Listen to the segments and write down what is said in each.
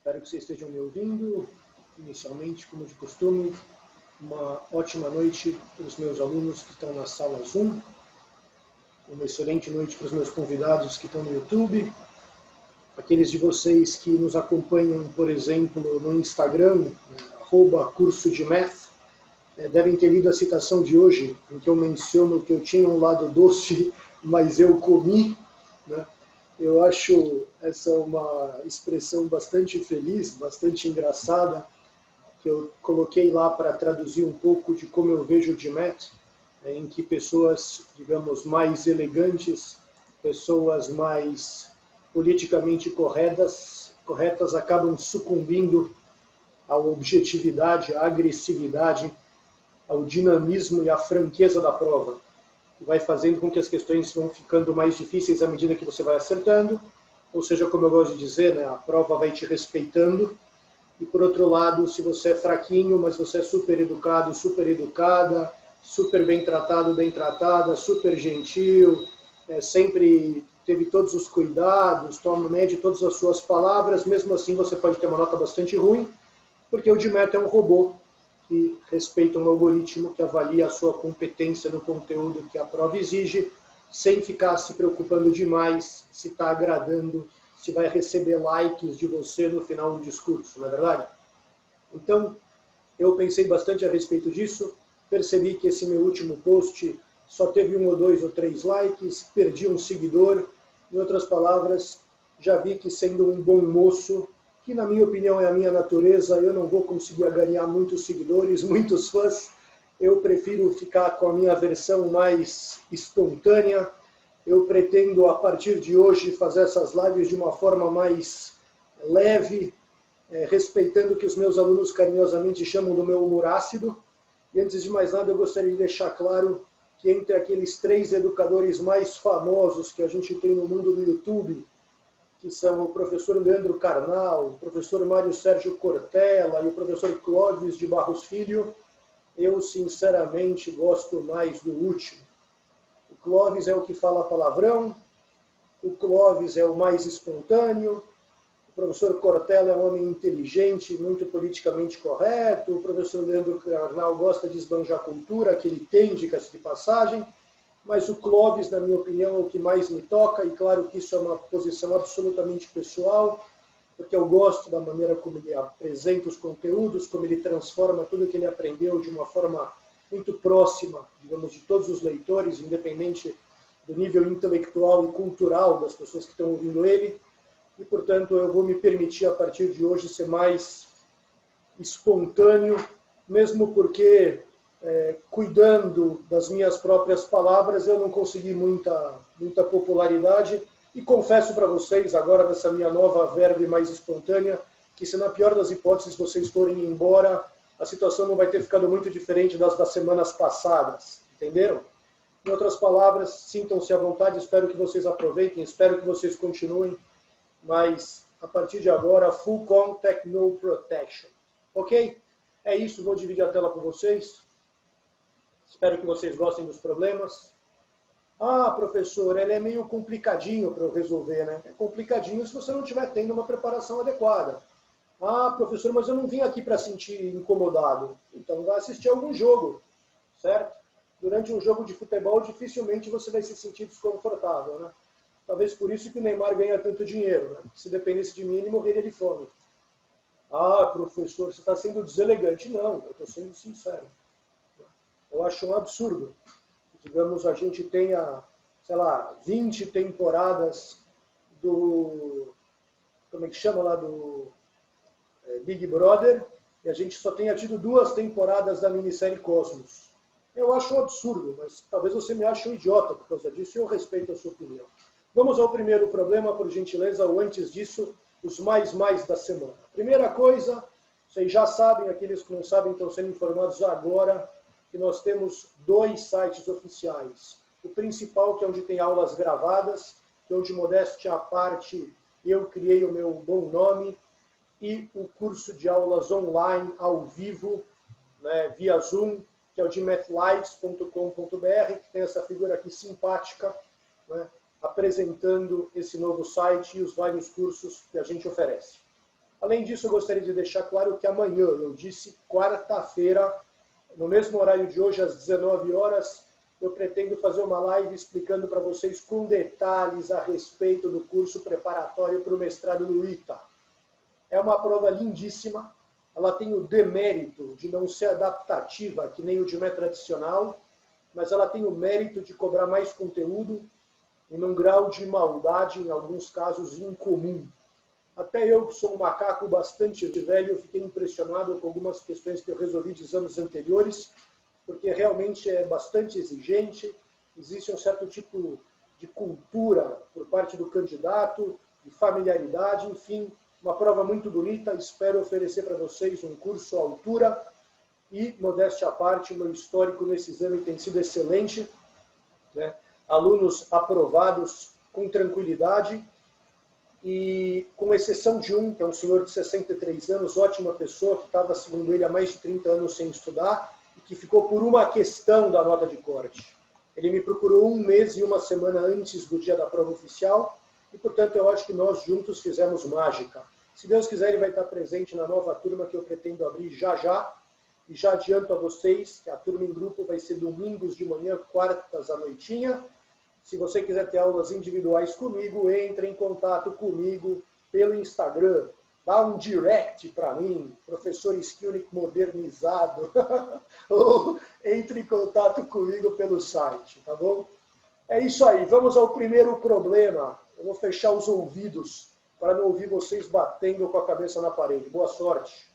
Espero que vocês estejam me ouvindo. Inicialmente, como de costume, uma ótima noite para os meus alunos que estão na sala Zoom. Uma excelente noite para os meus convidados que estão no YouTube. Aqueles de vocês que nos acompanham, por exemplo, no Instagram, @curso de math, devem ter lido a citação de hoje, em que eu menciono que eu tinha um lado doce, mas eu comi, né? Eu acho essa uma expressão bastante feliz, bastante engraçada, que eu coloquei lá para traduzir um pouco de como eu vejo o GMAT, em que pessoas, digamos, mais elegantes, pessoas mais politicamente corretas acabam sucumbindo à objetividade, à agressividade, ao dinamismo e à franqueza da prova. Vai fazendo com que as questões vão ficando mais difíceis à medida que você vai acertando, ou seja, como eu gosto de dizer, né, a prova vai te respeitando. E por outro lado, se você é fraquinho, mas você é super educado, super educada, super bem tratado, bem tratada, super gentil, sempre teve todos os cuidados, mede todas as suas palavras, mesmo assim você pode ter uma nota bastante ruim, porque o GMAT é um robô que respeita um algoritmo que avalia a sua competência no conteúdo que a prova exige, sem ficar se preocupando demais se está agradando, se vai receber likes de você no final do discurso, não é verdade? Então, eu pensei bastante a respeito disso, percebi que esse meu último post só teve 1 ou 2 ou 3 likes, perdi um seguidor, em outras palavras, já vi que sendo um bom moço, que na minha opinião é a minha natureza, eu não vou conseguir ganhar muitos seguidores, muitos fãs, eu prefiro ficar com a minha versão mais espontânea, eu pretendo a partir de hoje fazer essas lives de uma forma mais leve, respeitando o que os meus alunos carinhosamente chamam do meu humor ácido, e antes de mais nada eu gostaria de deixar claro que entre aqueles 3 educadores mais famosos que a gente tem no mundo do YouTube, que são o professor Leandro Carnal, o professor Mário Sérgio Cortella e o professor Clóvis de Barros Filho, eu sinceramente gosto mais do último. O Clóvis é o que fala palavrão, o Clóvis é o mais espontâneo, o professor Cortella é um homem inteligente, muito politicamente correto, o professor Leandro Carnal gosta de esbanjar cultura, que ele tem, diga-se de passagem, mas o Clóvis, na minha opinião, é o que mais me toca, e claro que isso é uma posição absolutamente pessoal, porque eu gosto da maneira como ele apresenta os conteúdos, como ele transforma tudo que ele aprendeu de uma forma muito próxima, digamos, de todos os leitores, independente do nível intelectual e cultural das pessoas que estão ouvindo ele, e, portanto, eu vou me permitir, a partir de hoje, ser mais espontâneo, mesmo porque cuidando das minhas próprias palavras, eu não consegui muita popularidade. E confesso para vocês, agora nessa minha nova verve mais espontânea, que se na pior das hipóteses vocês forem embora, a situação não vai ter ficado muito diferente das semanas passadas. Entenderam? Em outras palavras, sintam-se à vontade, espero que vocês aproveitem, espero que vocês continuem, mas a partir de agora, full contact, no protection. Ok? É isso, vou dividir a tela com vocês. Espero que vocês gostem dos problemas. Ah, professor, ele é meio complicadinho para eu resolver, né? É complicadinho se você não estiver tendo uma preparação adequada. Ah, professor, mas eu não vim aqui para sentir incomodado. Então vai assistir algum jogo, certo? Durante um jogo de futebol, dificilmente você vai se sentir desconfortável, né? Talvez por isso que o Neymar ganha tanto dinheiro, né? Se dependesse de mim, ele morreria de fome. Ah, professor, você está sendo deselegante. Não, eu estou sendo sincero. Eu acho um absurdo. Digamos, a gente tenha, sei lá, 20 temporadas do... Como é que chama lá? Do Big Brother, e a gente só tenha tido 2 temporadas da minissérie Cosmos. Eu acho um absurdo, mas talvez você me ache um idiota por causa disso, e eu respeito a sua opinião. Vamos ao primeiro problema, por gentileza, ou antes disso, os mais da semana. Primeira coisa, vocês já sabem, aqueles que não sabem estão sendo informados agora, que nós temos 2 sites oficiais. O principal, que é onde tem aulas gravadas, que é onde, modéstia à parte, eu criei o meu bom nome, e o curso de aulas online, ao vivo, né, via Zoom, que é o de mathlives.com.br, que tem essa figura aqui simpática, né, apresentando esse novo site e os vários cursos que a gente oferece. Além disso, eu gostaria de deixar claro que amanhã, eu disse quarta-feira, no mesmo horário de hoje, às 19 horas, eu pretendo fazer uma live explicando para vocês com detalhes a respeito do curso preparatório para o mestrado do ITA. É uma prova lindíssima, ela tem o demérito de não ser adaptativa, que nem o de método tradicional, mas ela tem o mérito de cobrar mais conteúdo e num grau de maldade, em alguns casos, incomum. Até eu, que sou um macaco bastante velho, eu fiquei impressionado com algumas questões que eu resolvi de anos anteriores, porque realmente é bastante exigente, existe um certo tipo de cultura por parte do candidato, de familiaridade, enfim, uma prova muito bonita. Espero oferecer para vocês um curso à altura e, modéstia à parte, o meu histórico nesse exame tem sido excelente, né? Alunos aprovados com tranquilidade e, com exceção de um, que é um senhor de 63 anos, ótima pessoa, que estava, segundo ele, há mais de 30 anos sem estudar e que ficou por uma questão da nota de corte. Ele me procurou 1 mês e 1 semana antes do dia da prova oficial e, portanto, eu acho que nós juntos fizemos mágica. Se Deus quiser, ele vai estar presente na nova turma que eu pretendo abrir já já. E já adianto a vocês que a turma em grupo vai ser domingos de manhã, quartas à noitinha. Se você quiser ter aulas individuais comigo, entre em contato comigo pelo Instagram. Dá um direct para mim, professor Skilnick modernizado. Ou entre em contato comigo pelo site, tá bom? É isso aí, vamos ao primeiro problema. Eu vou fechar os ouvidos para não ouvir vocês batendo com a cabeça na parede. Boa sorte.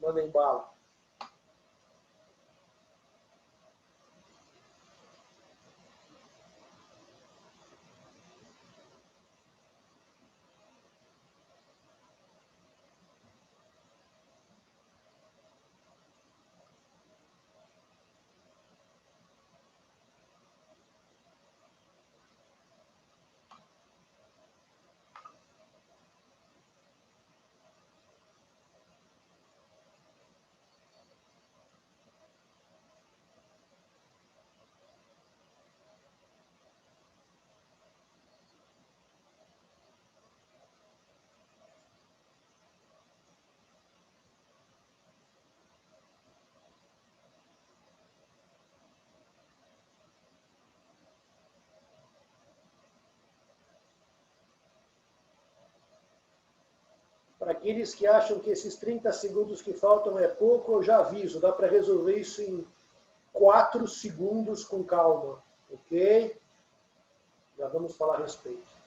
Mandem bala. Para aqueles que acham que esses 30 segundos que faltam é pouco, eu já aviso, dá para resolver isso em 4 segundos com calma, ok? Já vamos falar a respeito.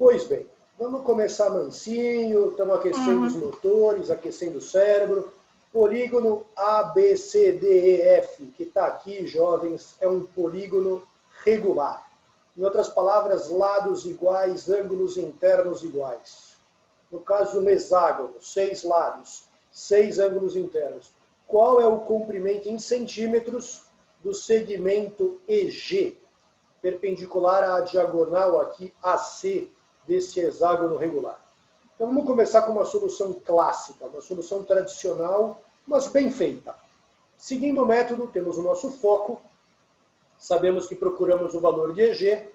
Pois bem, vamos começar mansinho, estamos aquecendo os motores, aquecendo o cérebro. Polígono ABCDEF, que está aqui, jovens, é um polígono regular. Em outras palavras, lados iguais, ângulos internos iguais. No caso de um hexágono, 6 lados, 6 ângulos internos. Qual é o comprimento em centímetros do segmento EG, perpendicular à diagonal aqui AC, desse hexágono regular? Então vamos começar com uma solução clássica, uma solução tradicional, mas bem feita. Seguindo o método, temos o nosso foco, sabemos que procuramos o valor de EG,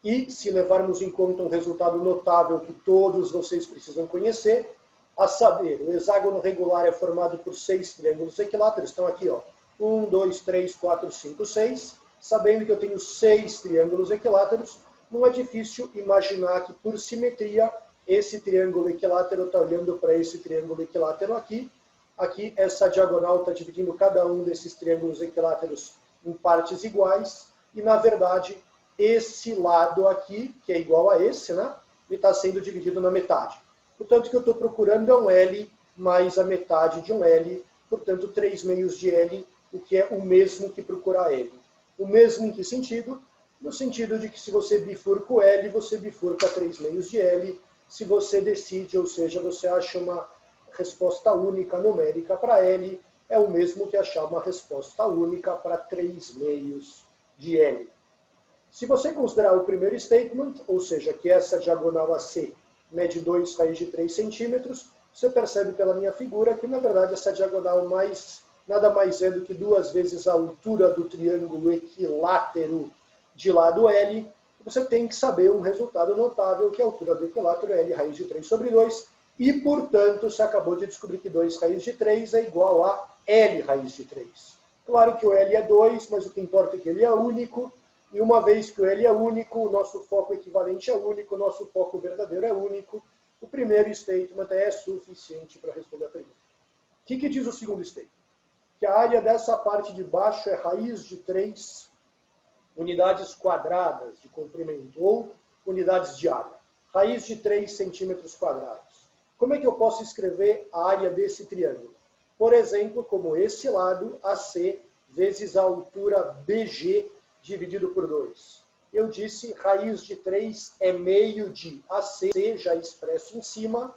e se levarmos em conta um resultado notável que todos vocês precisam conhecer, a saber, o hexágono regular é formado por 6 triângulos equiláteros, estão aqui, ó, 1, 2, 3, 4, 5, 6, sabendo que eu tenho 6 triângulos equiláteros, não é difícil imaginar que, por simetria, esse triângulo equilátero está olhando para esse triângulo equilátero aqui. Aqui, essa diagonal está dividindo cada um desses triângulos equiláteros em partes iguais. E, na verdade, esse lado aqui, que é igual a esse, né? Ele está sendo dividido na metade. Portanto, o que eu estou procurando é um L mais a metade de um L. Portanto, 3 meios de L, o que é o mesmo que procurar L. O mesmo em que sentido? No sentido de que se você bifurca o L, você bifurca 3 meios de L. Se você decide, ou seja, você acha uma resposta única numérica para L, é o mesmo que achar uma resposta única para 3 meios de L. Se você considerar o primeiro statement, ou seja, que essa diagonal AC mede 2 raiz de 3 centímetros, você percebe pela minha figura que, na verdade, essa diagonal nada mais é do que 2 vezes a altura do triângulo equilátero de lado L. Você tem que saber um resultado notável, que a altura do equilátero é L raiz de 3 sobre 2, e, portanto, você acabou de descobrir que 2 raiz de 3 é igual a L raiz de 3. Claro que o L é 2, mas o que importa é que ele é único, e uma vez que o L é único, o nosso foco equivalente é único, o nosso foco verdadeiro é único, o primeiro statement é suficiente para responder a pergunta. O que diz o segundo statement? Que a área dessa parte de baixo é raiz de 3 unidades quadradas de comprimento, ou unidades de área. Raiz de 3 centímetros quadrados. Como é que eu posso escrever a área desse triângulo? Por exemplo, como esse lado, AC, vezes a altura BG, dividido por 2. Eu disse, raiz de 3 é meio de AC, já expresso em cima,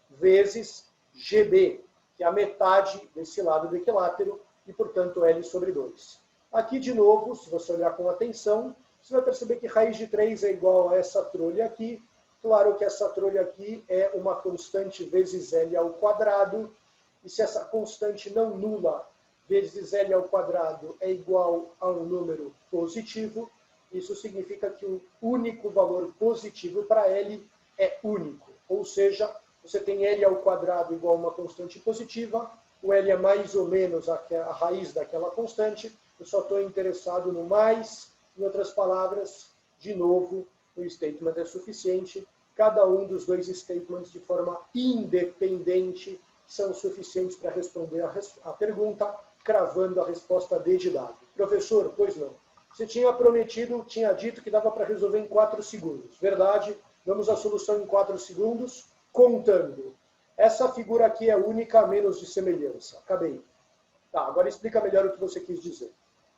vezes GB, que é a metade desse lado do equilátero, e, portanto, L sobre 2. Aqui, de novo, se você olhar com atenção, você vai perceber que raiz de 3 é igual a essa trolha aqui. Claro que essa trolha aqui é uma constante vezes L ao quadrado, e se essa constante não nula vezes L ao quadrado é igual a um número positivo, isso significa que o único valor positivo para L é único. Ou seja, você tem L ao quadrado igual a uma constante positiva, o L é mais ou menos a raiz daquela constante, eu só estou interessado no mais, em outras palavras, de novo, o statement é suficiente, cada um dos dois statements de forma independente são suficientes para responder a pergunta, cravando a resposta D de dado. Professor, pois não. Você tinha dito que dava para resolver em 4 segundos. Verdade, damos a solução em 4 segundos, contando. Essa figura aqui é única a menos de semelhança. Acabei. Tá, agora explica melhor o que você quis dizer.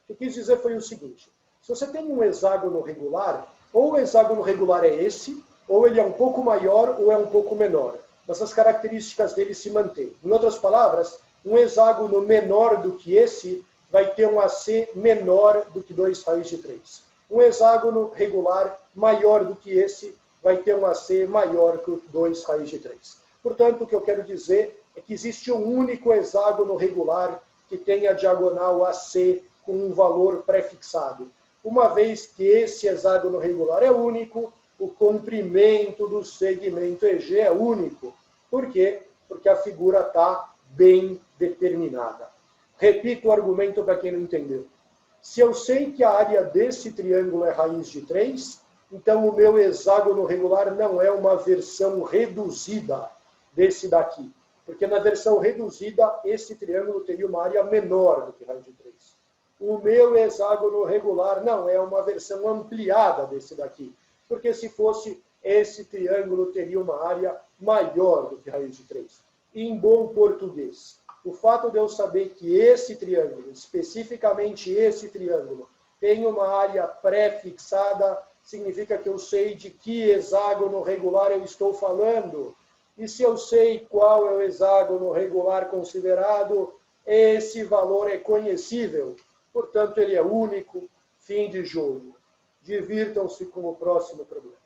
O que eu quis dizer foi o seguinte. Se você tem um hexágono regular, ou o hexágono regular é esse, ou ele é um pouco maior ou é um pouco menor. Essas características dele se mantêm. Em outras palavras, um hexágono menor do que esse vai ter um AC menor do que 2 raiz de 3. Um hexágono regular maior do que esse vai ter um AC maior que 2 raiz de 3. Portanto, o que eu quero dizer é que existe um único hexágono regular que tem a diagonal AC com um valor prefixado. Uma vez que esse hexágono regular é único, o comprimento do segmento EG é único. Por quê? Porque a figura está bem determinada. Repito o argumento para quem não entendeu. Se eu sei que a área desse triângulo é raiz de 3, então o meu hexágono regular não é uma versão reduzida desse daqui. Porque na versão reduzida, esse triângulo teria uma área menor do que raiz de 3. O meu hexágono regular não é uma versão ampliada desse daqui. Porque se fosse, esse triângulo teria uma área maior do que raiz de 3. Em bom português, o fato de eu saber que esse triângulo, especificamente esse triângulo, tem uma área pré-fixada, significa que eu sei de que hexágono regular eu estou falando. E se eu sei qual é o hexágono regular considerado, esse valor é conhecível. Portanto, ele é único, fim de jogo. Divirtam-se com o próximo problema.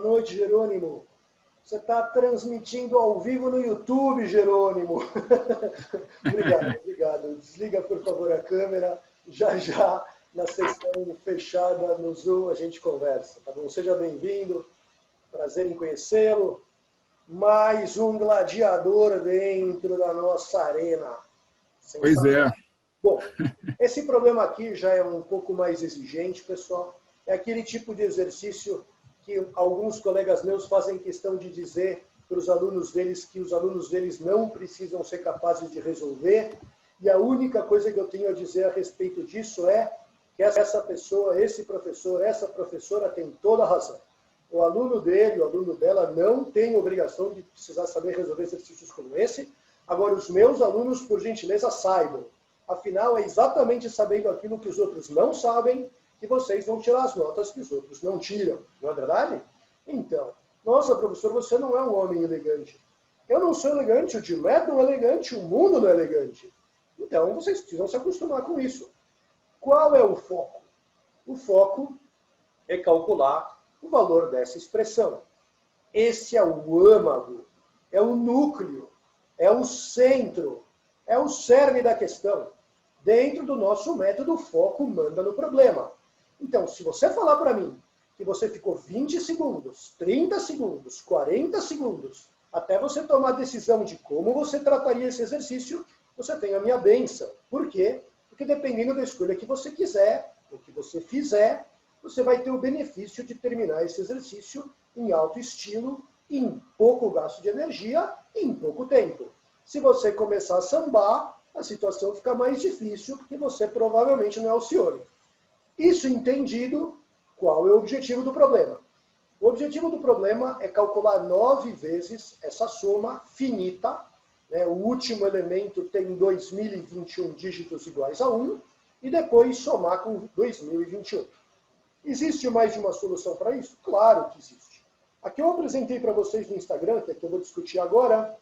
noite, Jerônimo. Você está transmitindo ao vivo no YouTube, Jerônimo. Obrigado. Desliga, por favor, a câmera. Já, na sessão fechada no Zoom, a gente conversa, tá bom? Seja bem-vindo. Prazer em conhecê-lo. Mais um gladiador dentro da nossa arena. Pois é. Bom, esse problema aqui já é um pouco mais exigente, pessoal. É aquele tipo de exercício que alguns colegas meus fazem questão de dizer para os alunos deles que os alunos deles não precisam ser capazes de resolver. E a única coisa que eu tenho a dizer a respeito disso é que essa pessoa, esse professor, essa professora tem toda a razão. O aluno dele, o aluno dela não tem obrigação de precisar saber resolver exercícios como esse. Agora, os meus alunos, por gentileza, saibam. Afinal, é exatamente sabendo aquilo que os outros não sabem que vocês vão tirar as notas que os outros não tiram. Não é verdade? Então, nossa, professor, você não é um homem elegante. Eu não sou elegante, o Dileto não é elegante, o mundo não é elegante. Então, vocês precisam se acostumar com isso. Qual é o foco? O foco é calcular o valor dessa expressão. Esse é o âmago, é o núcleo, é o centro, é o cerne da questão. Dentro do nosso método, o foco manda no problema. Então, se você falar para mim que você ficou 20 segundos, 30 segundos, 40 segundos, até você tomar a decisão de como você trataria esse exercício, você tem a minha bênção. Por quê? Porque dependendo da escolha que você quiser, o que você fizer, você vai ter o benefício de terminar esse exercício em alto estilo, em pouco gasto de energia e em pouco tempo. Se você começar a sambar, a situação fica mais difícil, porque você provavelmente não é Alcione. Isso entendido, qual é o objetivo do problema? O objetivo do problema é calcular 9 vezes essa soma finita. Né? O último elemento tem 2021 dígitos iguais a 1, e depois somar com 2021. Existe mais de uma solução para isso? Claro que existe. A que eu apresentei para vocês no Instagram, que é que eu vou discutir agora,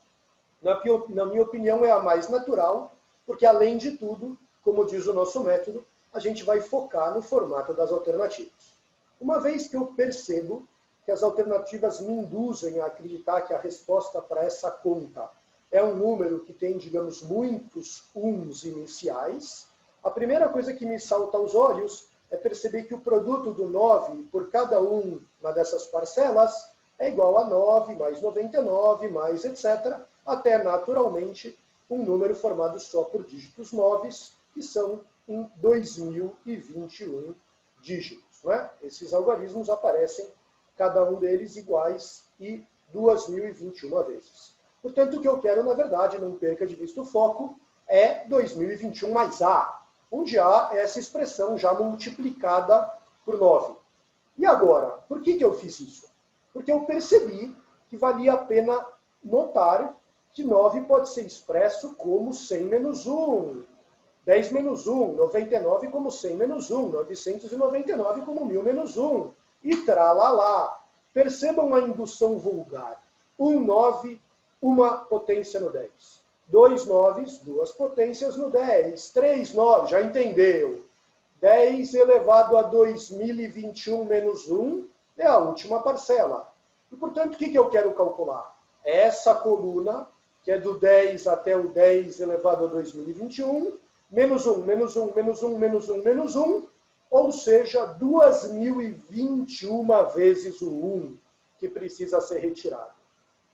na minha opinião, é a mais natural, porque, além de tudo, como diz o nosso método, a gente vai focar no formato das alternativas. Uma vez que eu percebo que as alternativas me induzem a acreditar que a resposta para essa conta é um número que tem, digamos, muitos uns iniciais, a primeira coisa que me salta aos olhos é perceber que o produto do 9 por cada uma dessas parcelas é igual a 9 mais 99 mais etc., até naturalmente um número formado só por dígitos 9, que são em 2021 dígitos. Né? Esses algarismos aparecem, cada um deles iguais e 2021 vezes. Portanto, o que eu quero, na verdade, não perca de vista o foco, é 2021 mais A, onde A é essa expressão já multiplicada por 9. E agora, por que eu fiz isso? Porque eu percebi que valia a pena notar que 9 pode ser expresso como 100 menos 1, 10 menos 1, 99 como 100 menos 1, 999 como 1000 menos 1, e tralalá. Percebam a indução vulgar. 1 9, uma potência no 10. 2 noves, duas potências no 10. 3 9, já entendeu. 10 elevado a 2021 menos 1 é a última parcela. E, portanto, o que eu quero calcular? Essa coluna, que é do 10 até o 10 elevado a 2021, menos 1, menos 1, menos 1, menos 1, menos 1, ou seja, 2021 vezes o 1, que precisa ser retirado.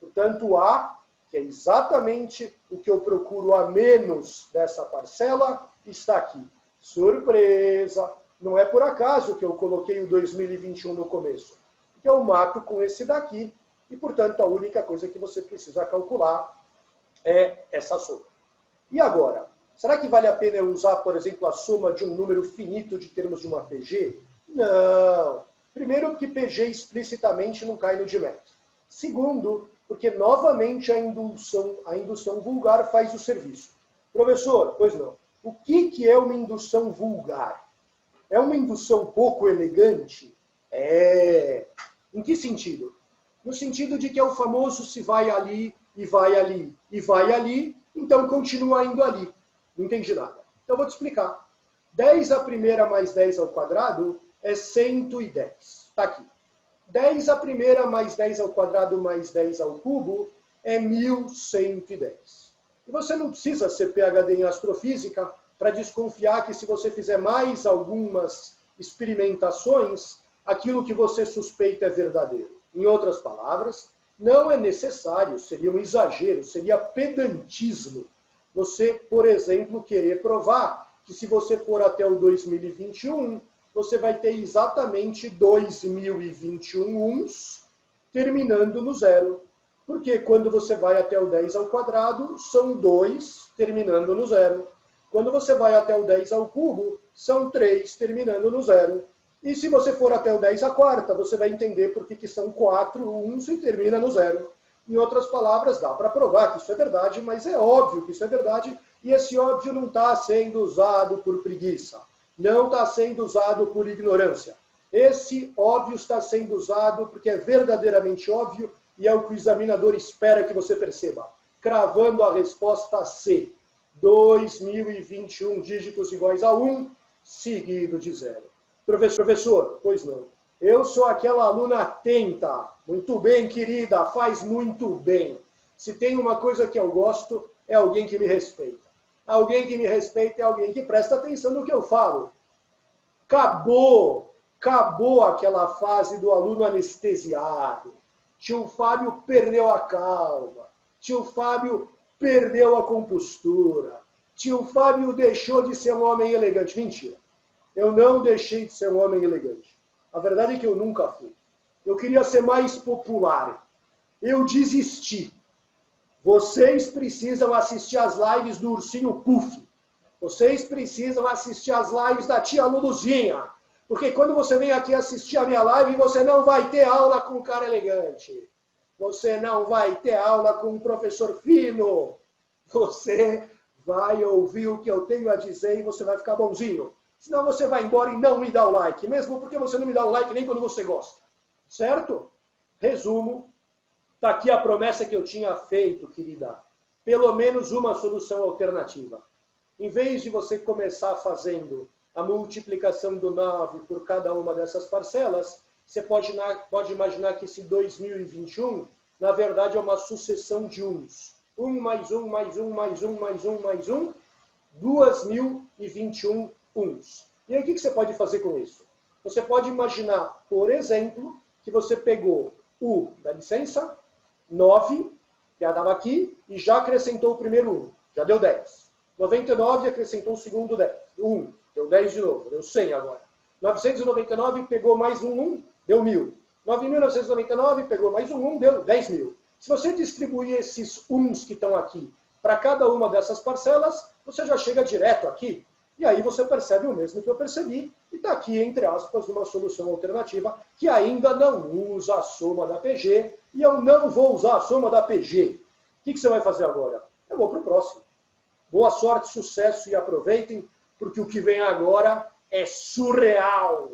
Portanto, A, que é exatamente o que eu procuro a menos dessa parcela, está aqui. Surpresa! Não é por acaso que eu coloquei o 2021 no começo. Porque eu mato com esse daqui, e, portanto, a única coisa que você precisa calcular é essa soma. E agora? Será que vale a pena eu usar, por exemplo, a soma de um número finito de termos de uma PG? Não. Primeiro, porque PG explicitamente não cai no de metro. Segundo, porque novamente a indução vulgar faz o serviço. Professor, pois não. O que é uma indução vulgar? É uma indução pouco elegante? É. Em que sentido? No sentido de que é o famoso se vai ali, e vai ali, e vai ali, então continua indo ali. Não entendi nada. Então eu vou te explicar. 10 à primeira mais 10 ao quadrado é 110. Está aqui. 10 à primeira mais 10 ao quadrado mais 10 ao cubo é 1110. E você não precisa ser PhD em astrofísica para desconfiar que se você fizer mais algumas experimentações, aquilo que você suspeita é verdadeiro. Em outras palavras, não é necessário, seria um exagero, seria pedantismo você, por exemplo, querer provar que se você for até o 2021, você vai ter exatamente 2021 uns terminando no zero. Porque quando você vai até o 10 ao quadrado, são 2 terminando no zero. Quando você vai até o 10 ao cubo, são 3 terminando no zero. E se você for até o 10 à quarta, você vai entender por que são 4 uns e termina no zero. Em outras palavras, dá para provar que isso é verdade, mas é óbvio que isso é verdade, e esse óbvio não está sendo usado por preguiça, não está sendo usado por ignorância. Esse óbvio está sendo usado porque é verdadeiramente óbvio e é o que o examinador espera que você perceba. Cravando a resposta C, 2021 dígitos iguais a 1, seguido de 0. Professor, pois não. Eu sou aquela aluna atenta. Muito bem, querida, faz muito bem. Se tem uma coisa que eu gosto, é alguém que me respeita. Alguém que me respeita é alguém que presta atenção no que eu falo. Acabou aquela fase do aluno anestesiado. Tio Fábio perdeu a calma. Tio Fábio perdeu a compostura. Tio Fábio deixou de ser um homem elegante. Mentira. Eu não deixei de ser um homem elegante. A verdade é que eu nunca fui. Eu queria ser mais popular. Eu desisti. Vocês precisam assistir as lives do Ursinho Puff. Vocês precisam assistir as lives da tia Luluzinha. Porque quando você vem aqui assistir a minha live, você não vai ter aula com um cara elegante. Você não vai ter aula com um professor fino. Você vai ouvir o que eu tenho a dizer e você vai ficar bonzinho. Senão você vai embora e não me dá o like. Mesmo porque você não me dá o like nem quando você gosta. Certo? Resumo. Está aqui a promessa que eu tinha feito, querida. Pelo menos uma solução alternativa. Em vez de você começar fazendo a multiplicação do 9 por cada uma dessas parcelas, você pode imaginar que esse 2021, na verdade, é uma sucessão de uns. 1 mais 1 mais 1 mais 1 mais 1 mais 1, 2021 uns. E aí o que você pode fazer com isso? Você pode imaginar, por exemplo, que você pegou dá licença, 9, que estava aqui, e já acrescentou o primeiro 1, já deu 10. 99 acrescentou o segundo 10, 1, deu 10 de novo, deu 100 agora. 999 pegou mais um 1, deu 1000. 9.999 pegou mais um 1, deu 10.000. Se você distribuir esses uns que estão aqui para cada uma dessas parcelas, você já chega direto aqui. E aí você percebe o mesmo que eu percebi, e está aqui, entre aspas, uma solução alternativa que ainda não usa a soma da PG, e eu não vou usar a soma da PG. O que você vai fazer agora? Eu vou para o próximo. Boa sorte, sucesso e aproveitem, porque o que vem agora é surreal.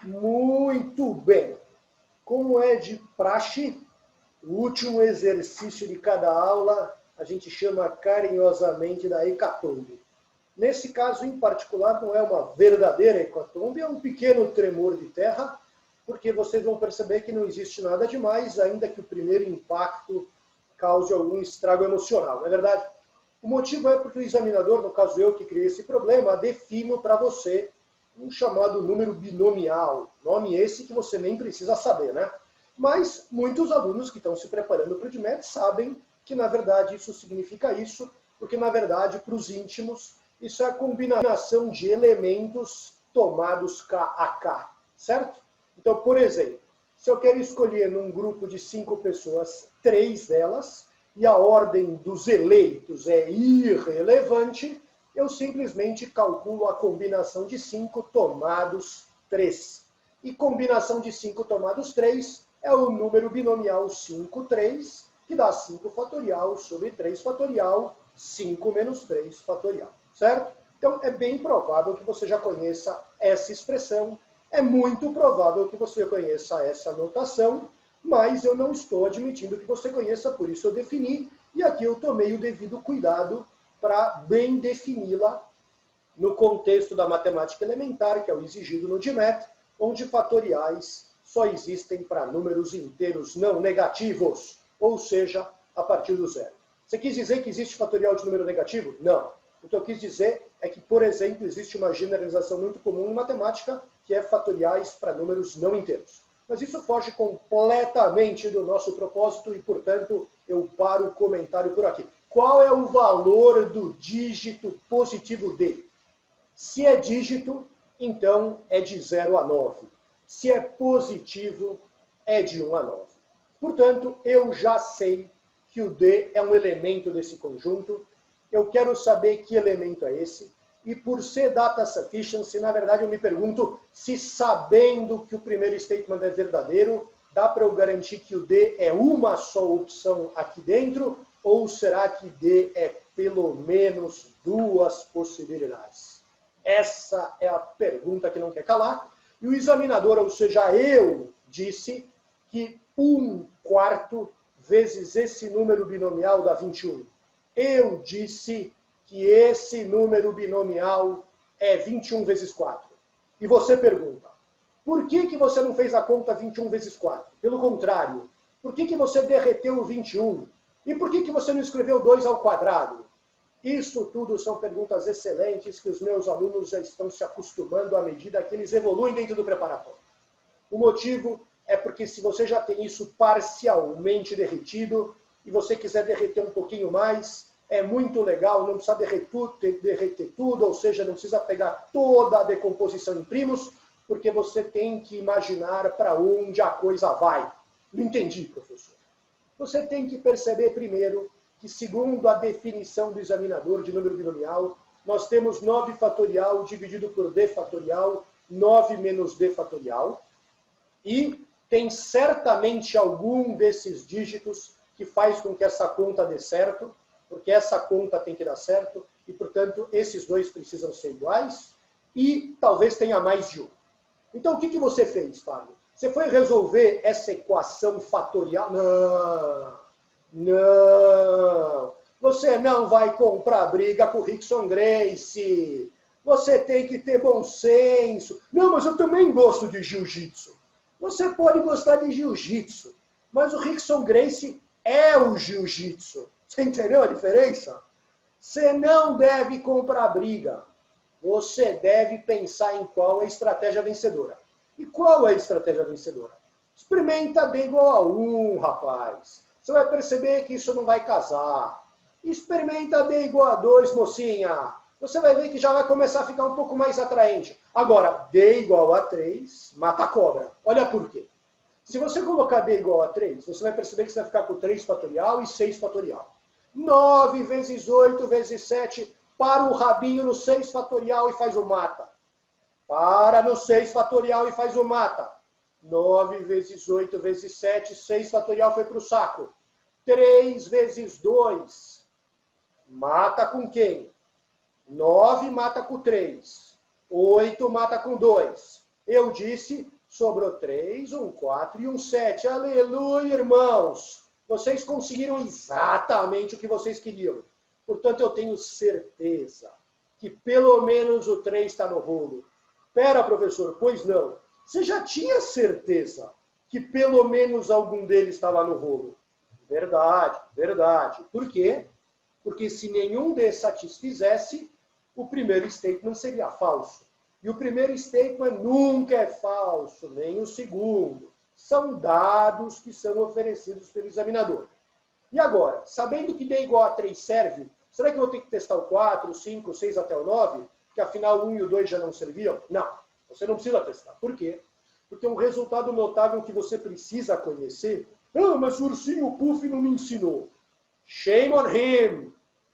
Muito bem. Como é de praxe, o último exercício de cada aula a gente chama carinhosamente da hecatombe. Nesse caso em particular não é uma verdadeira hecatombe, é um pequeno tremor de terra, porque vocês vão perceber que não existe nada demais, ainda que o primeiro impacto cause algum estrago emocional, não é verdade? O motivo é porque o examinador, no caso eu que criei esse problema, defino para você um chamado número binomial. Nome esse que você nem precisa saber, né? Mas muitos alunos que estão se preparando para o DMED sabem que, na verdade, isso significa isso, porque, na verdade, para os íntimos, isso é a combinação de elementos tomados K a K, certo? Então, por exemplo, se eu quero escolher num grupo de 5 pessoas, 3 delas, e a ordem dos eleitos é irrelevante, eu simplesmente calculo a combinação de 5 tomados 3. E combinação de 5 tomados 3 é o número binomial 5, 3, que dá 5 fatorial sobre 3 fatorial, 5 menos 3 fatorial, certo? Então, é bem provável que você já conheça essa expressão, é muito provável que você conheça essa notação, mas eu não estou admitindo que você conheça, por isso eu defini, e aqui eu tomei o devido cuidado para bem defini-la no contexto da matemática elementar, que é o exigido no DMET, onde fatoriais só existem para números inteiros não negativos, ou seja, a partir do zero. Você quis dizer que existe fatorial de número negativo? Não. O que eu quis dizer é que, por exemplo, existe uma generalização muito comum em matemática, que é fatoriais para números não inteiros. Mas isso foge completamente do nosso propósito e, portanto, eu paro o comentário por aqui. Qual é o valor do dígito positivo D? Se é dígito, então é de 0 a 9. Se é positivo, é de 1 a 9. Portanto, eu já sei que o D é um elemento desse conjunto. Eu quero saber que elemento é esse. E por ser data sufficiency, na verdade eu me pergunto se, sabendo que o primeiro statement é verdadeiro, dá para eu garantir que o D é uma só opção aqui dentro, ou será que D é pelo menos 2 possibilidades? Essa é a pergunta que não quer calar. E o examinador, ou seja, eu, disse que 1/4 vezes esse número binomial dá 21. Eu disse que esse número binomial é 21 vezes 4. E você pergunta, por que você não fez a conta 21 vezes 4? Pelo contrário, por que você derreteu o 21? E por que você não escreveu 2 ao quadrado? Isso tudo são perguntas excelentes que os meus alunos já estão se acostumando à medida que eles evoluem dentro do preparatório. O motivo é porque se você já tem isso parcialmente derretido e você quiser derreter um pouquinho mais, é muito legal, não precisa derreter tudo, ou seja, não precisa pegar toda a decomposição em primos, porque você tem que imaginar para onde a coisa vai. Não entendi, professor. Você tem que perceber primeiro que, segundo a definição do examinador de número binomial, nós temos 9 fatorial dividido por D fatorial, 9 menos D fatorial, e tem certamente algum desses dígitos que faz com que essa conta dê certo, porque essa conta tem que dar certo, e, portanto, esses dois precisam ser iguais, e talvez tenha mais de um. Então, o que você fez, Fábio? Você foi resolver essa equação fatorial? Não. Você não vai comprar briga com o Rickson Gracie. Você tem que ter bom senso. Não, mas eu também gosto de jiu-jitsu. Você pode gostar de jiu-jitsu, mas o Rickson Gracie é o jiu-jitsu. Você entendeu a diferença? Você não deve comprar briga. Você deve pensar em qual é a estratégia vencedora. E qual é a estratégia vencedora? Experimenta D igual a 1, rapaz. Você vai perceber que isso não vai casar. Experimenta D igual a 2, mocinha. Você vai ver que já vai começar a ficar um pouco mais atraente. Agora, D igual a 3, mata a cobra. Olha por quê. Se você colocar D igual a 3, você vai perceber que você vai ficar com 3 fatorial e 6 fatorial. 9 vezes 8 vezes 7, para o rabinho no 6 fatorial e faz o mata. Para no 6 fatorial e faz o mata. 9 vezes 8 vezes 7, 6 fatorial foi para o saco. 3 vezes 2, mata com quem? 9 mata com 3. 8 mata com 2. Eu disse Sobrou 3, um 4 e um 7. Aleluia, irmãos! Vocês conseguiram exatamente o que vocês queriam. Portanto, eu tenho certeza que pelo menos o 3 está no rolo. Pera, professor, pois não. Você já tinha certeza que pelo menos algum deles estava no rolo. Verdade, verdade. Por quê? Porque se nenhum desses satisfizesse, o primeiro statement seria falso. E o primeiro statement nunca é falso, nem o segundo. São dados que são oferecidos pelo examinador. E agora, sabendo que D igual a 3 serve, será que eu vou ter que testar o 4, o 5, o 6 até o 9? Porque afinal o 1 e o 2 já não serviam? Não, você não precisa testar. Por quê? Porque um resultado notável que você precisa conhecer. Ah, mas o ursinho Puff não me ensinou. Shame on him.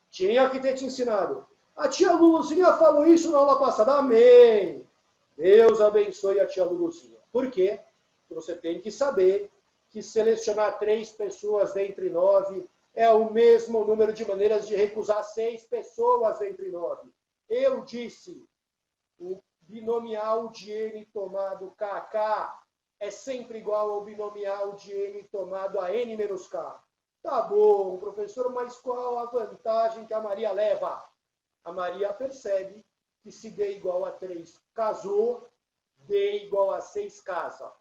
Tinha que ter te ensinado. A tia Luluzinha falou isso na aula passada. Amém. Deus abençoe a tia Luluzinha. Por quê? Porque você tem que saber que selecionar 3 pessoas dentre 9 é o mesmo número de maneiras de recusar 6 pessoas dentre 9. Eu disse, o binomial de n tomado kk é sempre igual ao binomial de n tomado a n menos k. Tá bom, professor, mas qual a vantagem que a Maria leva? A Maria percebe que se D igual a 3 casou, D igual a 6 casa.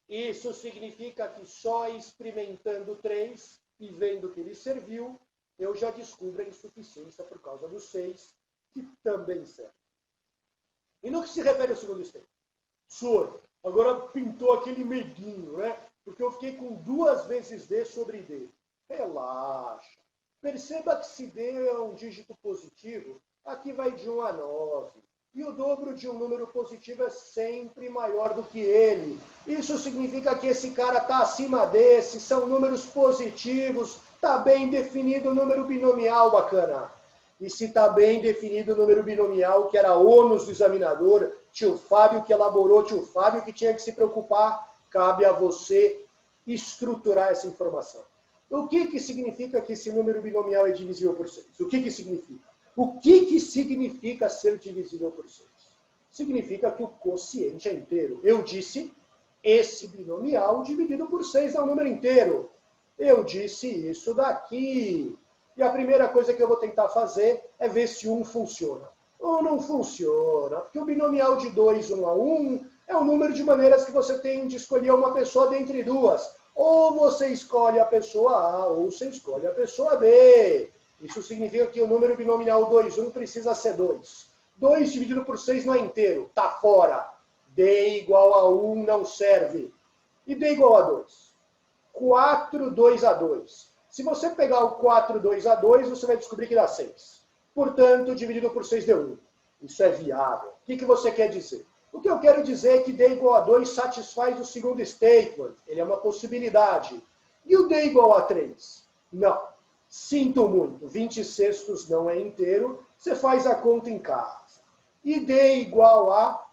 Isso significa que só experimentando 3 e vendo que ele serviu, eu já descubro a insuficiência por causa do 6, que também serve. E no que se refere ao segundo statement? Senhor, agora pintou aquele medinho, né? Porque eu fiquei com 2 vezes D sobre D. Relaxa. Perceba que se D é um dígito positivo, aqui vai de 1 a 9. E o dobro de um número positivo é sempre maior do que ele. Isso significa que esse cara está acima desse, são números positivos, está bem definido o número binomial, bacana. E se está bem definido o número binomial, que era ônus do examinador, tio Fábio que elaborou, tio Fábio que tinha que se preocupar, cabe a você estruturar essa informação. O que significa que esse número binomial é divisível por 6? O que significa? O que significa ser divisível por 6? Significa que o quociente é inteiro. Eu disse, esse binomial dividido por 6 é um número inteiro. Eu disse isso daqui. E a primeira coisa que eu vou tentar fazer é ver se 1 funciona. Ou não funciona, porque o binomial de 2, 1 a 1, é o número de maneiras que você tem de escolher uma pessoa dentre 2. Ou você escolhe a pessoa A, ou você escolhe a pessoa B. Isso significa que o número binomial 2, 1 precisa ser 2. 2 dividido por 6 não é inteiro, está fora. D igual a 1 não serve. E D igual a 2? 4, 2 a 2. Se você pegar o 4, 2 a 2, você vai descobrir que dá 6. Portanto, dividido por 6 deu 1. Isso é viável. O que você quer dizer? O que eu quero dizer é que D igual a 2 satisfaz o segundo statement. Ele é uma possibilidade. E o D igual a 3? Não. Sinto muito, 20 não é inteiro, você faz a conta em casa. E D igual a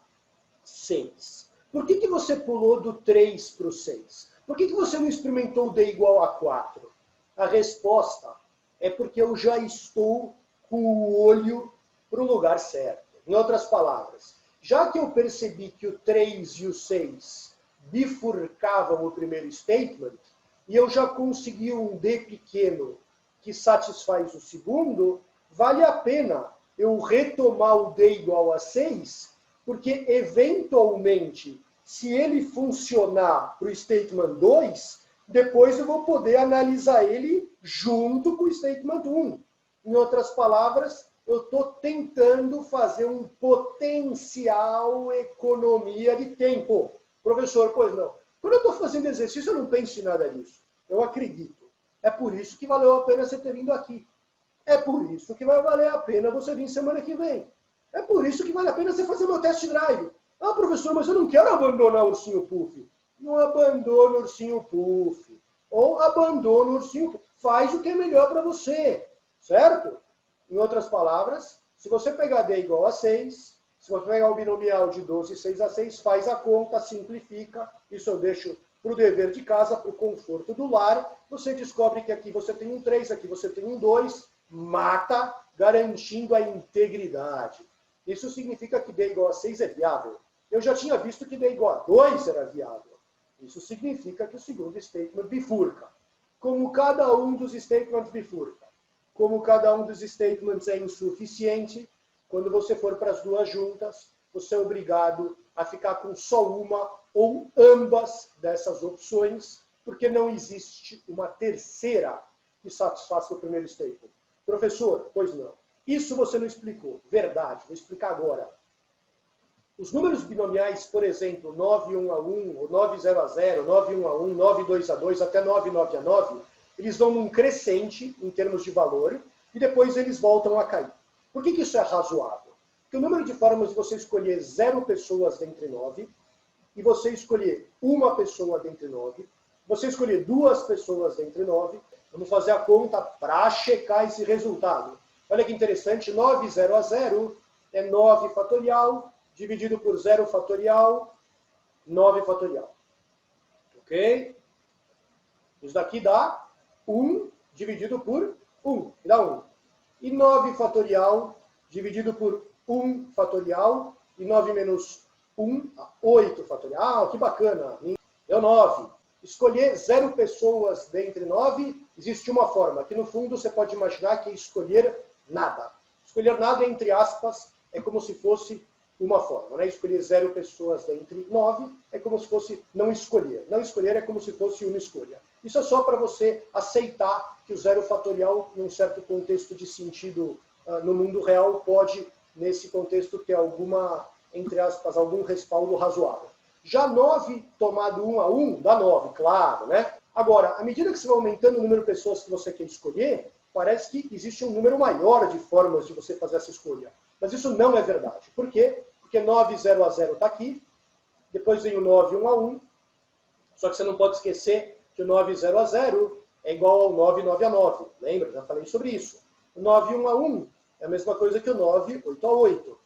6. Por que você pulou do 3 para o 6? Por que você não experimentou D igual a 4? A resposta é porque eu já estou com o olho para o lugar certo. Em outras palavras, já que eu percebi que o 3 e o 6 bifurcavam o primeiro statement, e eu já consegui um D pequeno que satisfaz o segundo, vale a pena eu retomar o D igual a 6, porque, eventualmente, se ele funcionar para o statement 2, depois eu vou poder analisar ele junto com o statement 1. Em outras palavras, eu estou tentando fazer um potencial economia de tempo. Professor, pois não. Quando eu estou fazendo exercício, eu não penso em nada disso. Eu acredito. É por isso que valeu a pena você ter vindo aqui. É por isso que vai valer a pena você vir semana que vem. É por isso que vale a pena você fazer meu test drive. Ah, professor, mas eu não quero abandonar o ursinho Puff. Não abandona o ursinho Puff. Ou abandona o ursinho Puff. Faz o que é melhor para você. Certo? Em outras palavras, se você pegar D igual a 6, se você pegar o binomial de 12, 6 a 6, faz a conta, simplifica. Isso eu deixo para o dever de casa, para o conforto do lar. Você descobre que aqui você tem um 3, aqui você tem um 2. Mata, garantindo a integridade. Isso significa que D igual a 6 é viável. eu já tinha visto que D igual a 2 era viável. Isso significa que o segundo statement bifurca. Como cada um dos statements bifurca, como cada um dos statements é insuficiente, quando você for para as duas juntas, você é obrigado a ficar com só uma ou ambas dessas opções, porque não existe uma terceira que satisfaça o primeiro statement. Professor, pois não. Isso você não explicou. Verdade, vou explicar agora. Os números binomiais, por exemplo, 9, 1 a 1, ou 9, 0 a 0, 9, 1 a 1, 9, 2 a 2, até 9, 9 a 9, eles vão num crescente em termos de valor e depois eles voltam a cair. Por que isso é razoável? Porque o número de formas de você escolher 0 pessoas dentre 9 e você escolher uma pessoa dentre 9, você escolher 2 pessoas dentre 9, vamos fazer a conta para checar esse resultado. Olha que interessante, 9, 0 a 0 é 9 fatorial, dividido por 0 fatorial, 9 fatorial. Ok? Isso daqui dá 1 dividido por 1, que dá 1. E 9 fatorial dividido por 1 fatorial, e 9 menos 1, 8 fatorial. Ah, que bacana, deu 9. Escolher 0 pessoas dentre 9, existe uma forma, que no fundo você pode imaginar que é escolher nada. Escolher nada, entre aspas, é como se fosse uma forma, né? Escolher 0 pessoas dentre 9 é como se fosse não escolher. Não escolher é como se fosse uma escolha. Isso é só para você aceitar que o 0 fatorial, em um certo contexto de sentido no mundo real, pode, nesse contexto, ter alguma, entre aspas, algum respaldo razoável. Já 9 tomado 1 a 1 dá 9, claro, né? Agora, à medida que você vai aumentando o número de pessoas que você quer escolher, parece que existe um número maior de formas de você fazer essa escolha. Mas isso não é verdade. Por quê? Porque 9, 0 a 0 está aqui, depois vem o 9, 1 a 1, só que você não pode esquecer que o 9, 0 a 0 é igual ao 9, 9 a 9. Lembra? Já falei sobre isso. O 9, 1 a 1 é a mesma coisa que o 9, 8 a 8.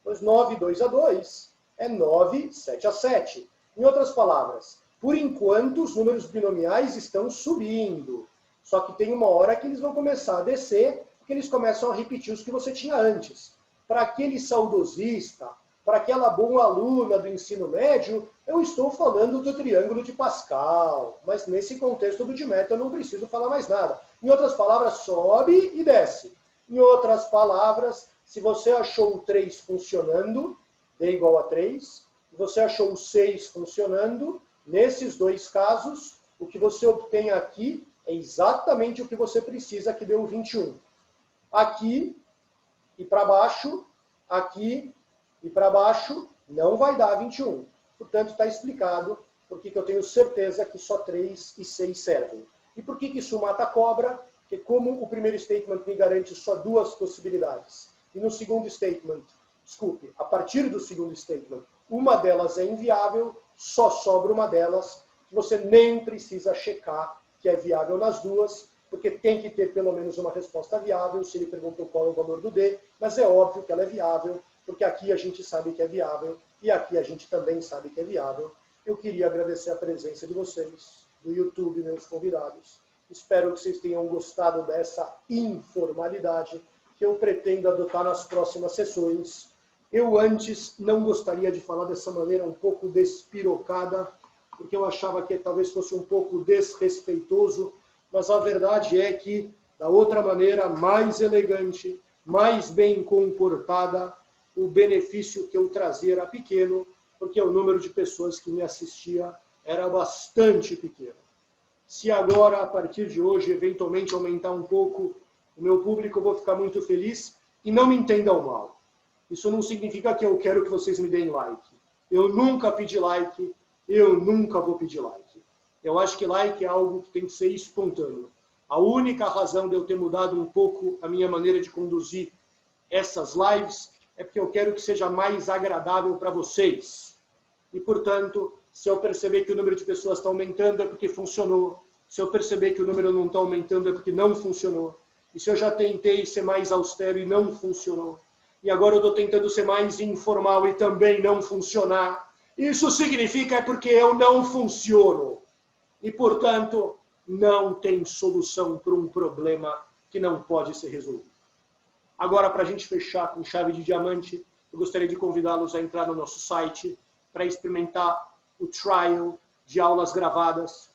Pois 9, 2 a 2 é 9, 7 a 7. Em outras palavras, por enquanto os números binomiais estão subindo. Só que tem uma hora que eles vão começar a descer, porque eles começam a repetir os que você tinha antes. Para aquele saudosista, para aquela boa aluna do ensino médio, eu estou falando do triângulo de Pascal. Mas nesse contexto do Dimétrio eu não preciso falar mais nada. Em outras palavras, sobe e desce. Em outras palavras, se você achou o 3 funcionando, D igual a 3, e você achou o 6 funcionando, nesses dois casos, o que você obtém aqui é exatamente o que você precisa, que deu 21. Aqui e para baixo, aqui e para baixo, não vai dar 21. Portanto, está explicado por que eu tenho certeza que só 3 e 6 servem. E por que isso mata a cobra? Porque como o primeiro statement me garante só 2 possibilidades, e no segundo statement, desculpe, a partir do segundo statement, uma delas é inviável, só sobra uma delas, que você nem precisa checar que é viável nas duas, porque tem que ter pelo menos uma resposta viável, se ele perguntou qual é o valor do D, mas é óbvio que ela é viável, porque aqui a gente sabe que é viável, e aqui a gente também sabe que é viável. Eu queria agradecer a presença de vocês, do YouTube, meus convidados. Espero que vocês tenham gostado dessa informalidade que eu pretendo adotar nas próximas sessões. Eu antes não gostaria de falar dessa maneira um pouco despirocada, porque eu achava que talvez fosse um pouco desrespeitoso, mas a verdade é que, da outra maneira, mais elegante, mais bem comportada, o benefício que eu trazia era pequeno, porque o número de pessoas que me assistia era bastante pequeno. Se agora, a partir de hoje, eventualmente aumentar um pouco o meu público, eu vou ficar muito feliz. E não me entendam mal. Isso não significa que eu quero que vocês me deem like. Eu nunca pedi like, eu nunca vou pedir like. Eu acho que like é algo que tem que ser espontâneo. A única razão de eu ter mudado um pouco a minha maneira de conduzir essas lives é porque eu quero que seja mais agradável para vocês. E, portanto, se eu perceber que o número de pessoas está aumentando é porque funcionou. Se eu perceber que o número não está aumentando é porque não funcionou. E se eu já tentei ser mais austero e não funcionou, e agora eu estou tentando ser mais informal e também não funcionar, isso significa é porque eu não funciono. E, portanto, não tem solução para um problema que não pode ser resolvido. Agora, para a gente fechar com chave de diamante, eu gostaria de convidá-los a entrar no nosso site para experimentar o trial de aulas gravadas.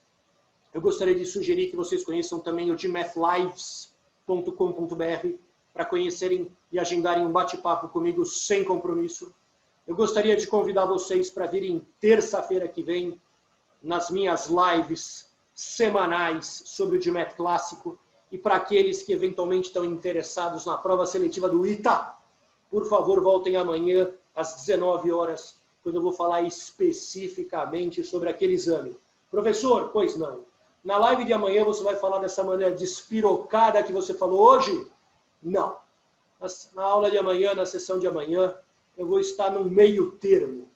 Eu gostaria de sugerir que vocês conheçam também o gmathlives.com.br para conhecerem e agendarem um bate-papo comigo sem compromisso. Eu gostaria de convidar vocês para virem terça-feira que vem nas minhas lives semanais sobre o GMAT clássico. E para aqueles que eventualmente estão interessados na prova seletiva do ITA, por favor, voltem amanhã às 19 horas, quando eu vou falar especificamente sobre aquele exame. Professor, pois não. Na live de amanhã você vai falar dessa maneira despirocada que você falou hoje? Não. Na aula de amanhã, na sessão de amanhã, eu vou estar no meio termo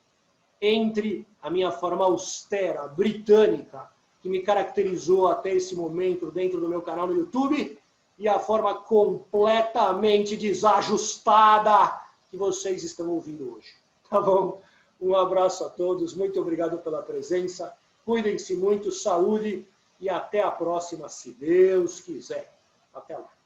entre a minha forma austera, britânica, que me caracterizou até esse momento dentro do meu canal no YouTube, e a forma completamente desajustada que vocês estão ouvindo hoje. Tá bom? Um abraço a todos, muito obrigado pela presença, cuidem-se muito, saúde, e até a próxima, se Deus quiser. Até lá.